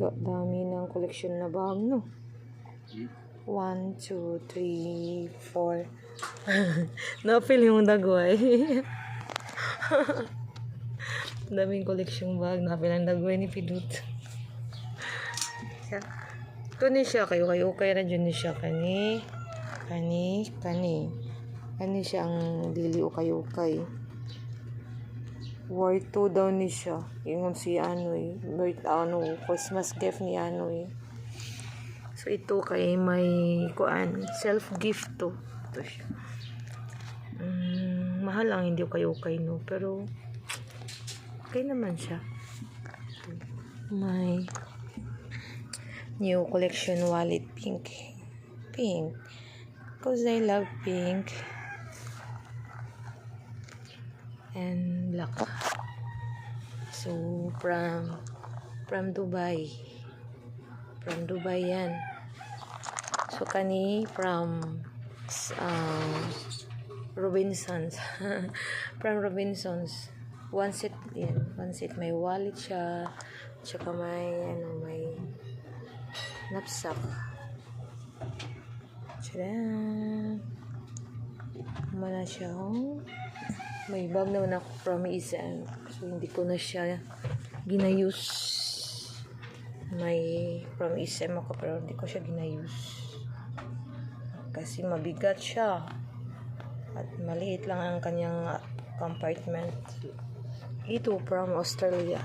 Dami ng collection na bag, no? 1, 2, 3, 4. Napil yung dagway. Daming collection bag. Napil ang dagway ni Pidut. Kani siya kayo okay na dyan ni siya kani siya ang dili okay. War 2 daw ni siya. Yung si Christmas gift ni So ito kay may self gift to. Ito siya. Mahal lang hindi okay no, pero okay naman siya. May new collection wallet pink because I love pink and black. So from Dubai yan. So kani from Robinsons. From Robinsons, one set may wallet siya, tsaka may knapsack. Tcharam! Mana siya, may bag naman ako from SM. So, hindi ko na siya ginayus. May from SM ako, pero hindi ko siya ginayus. Kasi mabigat siya. At maliit lang ang kanyang compartment. Ito from Australia.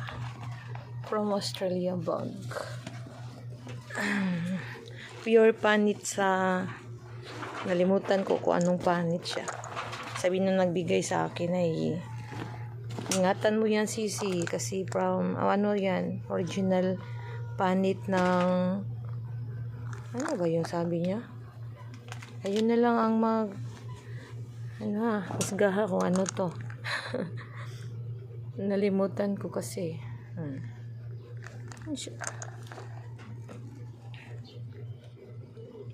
From Australia bag. Pure panit sa nalimutan ko kung anong panit siya. Sabi na nagbigay sa akin ay ingatan mo yan sisi kasi from yan original panit ng ano ba yung sabi niya, ayun na lang ang isgaha kung ano to. Nalimutan ko kasi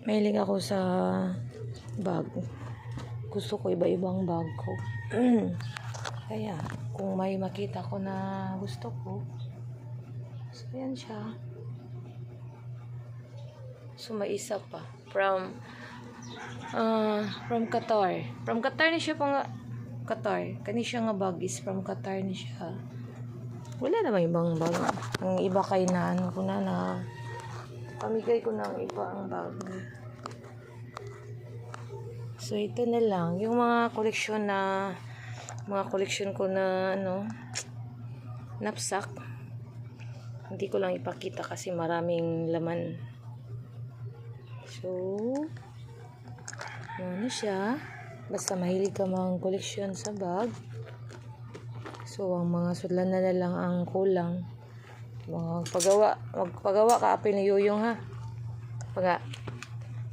mahilig ako sa bag. Gusto ko iba-ibang bag ko. Kaya, kung may makita ko na gusto ko, so yan siya. So, may isa pa. From Qatar. From Qatar ni siya pa nga. Qatar. Kani siya nga bag is from Qatar ni siya. Wala naman ibang bag. Ang iba kay na pamigay ko ng iba ang bag. So, ito na lang. Yung mga collection ko na knapsack. Hindi ko lang ipakita kasi maraming laman. So, ano siya. Basta mahilig ka mga collection sa bag. So, ang mga sudlan na lang ang kulang. Magpagawa ka apil ni Yoyong ha.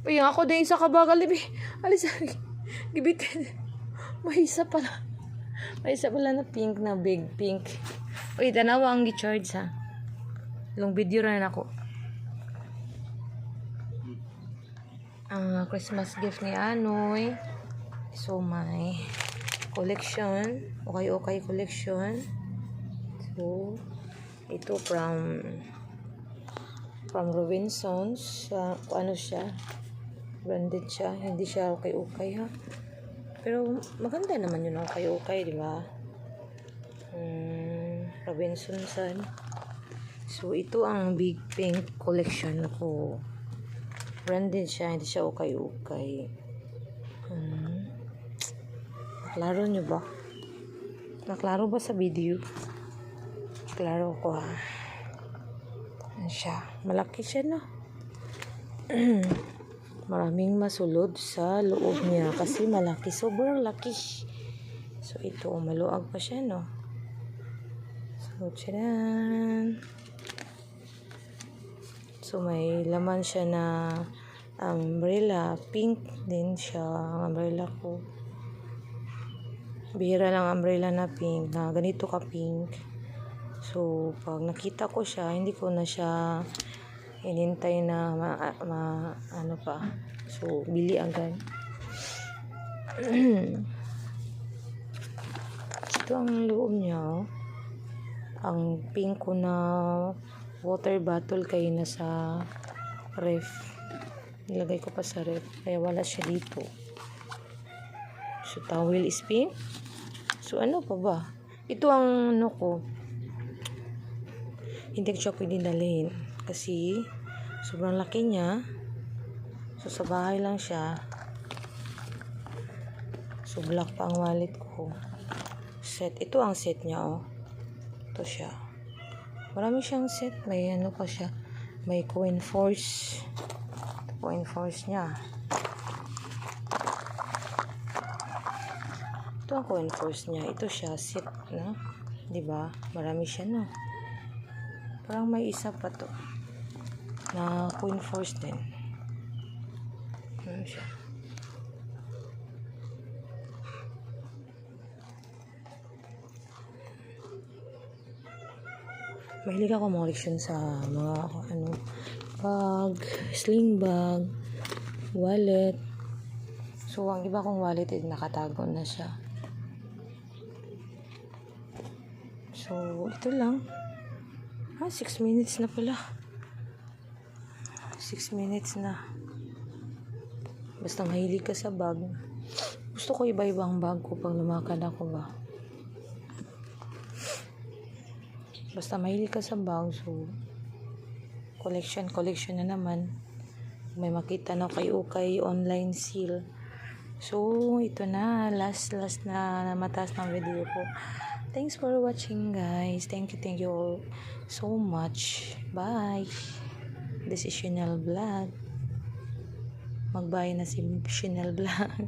Uy, ako din isa kabagal libi. Alis, gibitin. May isa pala na pink, na big pink. Uy, tanawa ang gi-charge ha. Long video rin ako. Ang Christmas gift ni Anoy. So, may collection. Okay collection. So, ito from Robinsons. Ano siya? Branded siya. Hindi siya okay ha. Pero maganda naman yun okay, di ba? Robinsons. So, ito ang big pink collection ko. Branded siya. Hindi siya okay. Naklaro nyo ba? Naklaro ba sa video? Klaro ko ha. Yan siya. Malaki siya no. Maraming masulod sa loob niya kasi malaki. Sobrang laki. So ito, maluag pa siya no. So, tcharan. So may laman siya na umbrella. Pink din siya ang umbrella ko. Bihira lang umbrella na pink, na ganito ka pink. So, pag nakita ko siya, hindi ko na siya hinintay na ano pa. So, bili agad. Ito ang loob niya. Ang pink ko na water bottle kayo na sa ref. Nilagay ko pa sa ref. Kaya wala siya dito. So, towel is pink. So, ano pa ba? Ito ang ano ko. Hindi ko siya pwede dalhin. Kasi, sobrang laki niya. So, sa bahay lang siya. So, black pa ang wallet ko. Set. Ito ang set niya, oh. Ito siya. Marami siyang set. May ano pa siya. May coin force. Ito coin force niya. Ito ang coin force niya. Ito siya. Set, no? Diba? Marami siya, no? Parang may isa pa to. Na coin force din. Ano siya? Mahilig ako collection sa mga ano, bag, sling bag, wallet. So, ang iba kong wallet nakatago na siya. So, ito lang. 6 minutes na pala. 6 minutes na. Basta mahilig ka sa bag. Gusto ko iba-ibang bag ko pag lumakad ako ba. Basta mahilig ka sa bag, so collection na naman. May makita na kay Ukay online sale. So, ito na. Last na mataas ng video ko. Thanks for watching, guys. Thank you all so much. Bye. This is Chanel Vlog. Magbay na si Chanel Vlog.